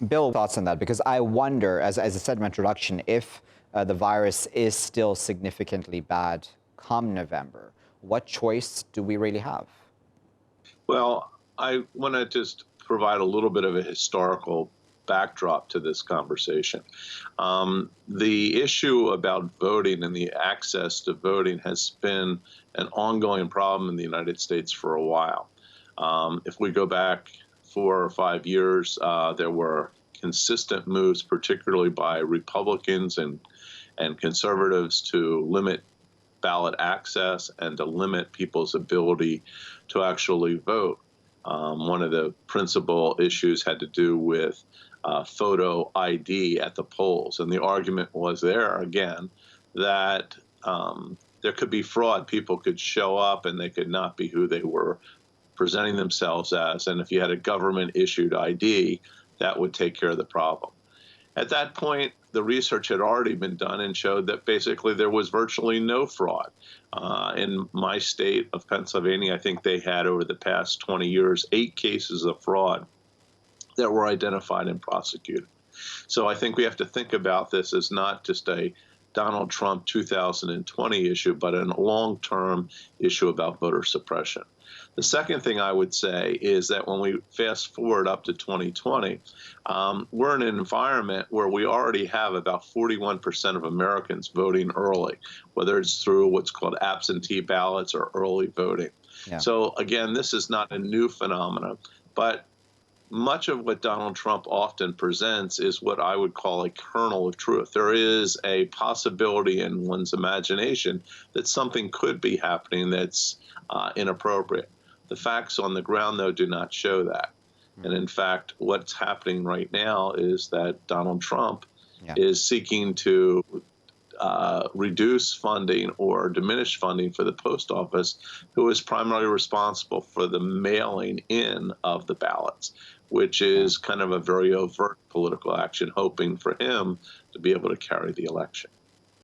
Bill, thoughts on that? Because I wonder, as I said in my introduction, if the virus is still significantly bad come November, what choice do we really have? Well, I want to just provide a little bit of a historical backdrop to this conversation. The issue about voting and the access to voting has been an ongoing problem in the United States for a while. If we go back 4 or 5 years, there were consistent moves, particularly by Republicans and conservatives, to limit ballot access and to limit people's ability to actually vote. One of the principal issues had to do with photo ID at the polls. And the argument was there, again, that there could be fraud. People could show up and they could not be who they were presenting themselves as. And if you had a government-issued ID, that would take care of the problem. At that point, the research had already been done and showed that basically there was virtually no fraud. In my state of Pennsylvania, I think they had, over the past 20 years, 8 cases of fraud that were identified and prosecuted. So I think we have to think about this as not just a Donald Trump 2020 issue, but a long-term issue about voter suppression. The second thing I would say is that when we fast forward up to 2020, we're in an environment where we already have about 41% of Americans voting early, whether it's through what's called absentee ballots or early voting. Yeah. So again, this is not a new phenomenon, but much of what Donald Trump often presents is what I would call a kernel of truth. There is a possibility in one's imagination that something could be happening that's inappropriate. The facts on the ground, though, do not show that. And in fact, what's happening right now is that Donald Trump is seeking to reduce funding or diminish funding for the post office, who is primarily responsible for the mailing in of the ballots, which is kind of a very overt political action, hoping for him to be able to carry the election.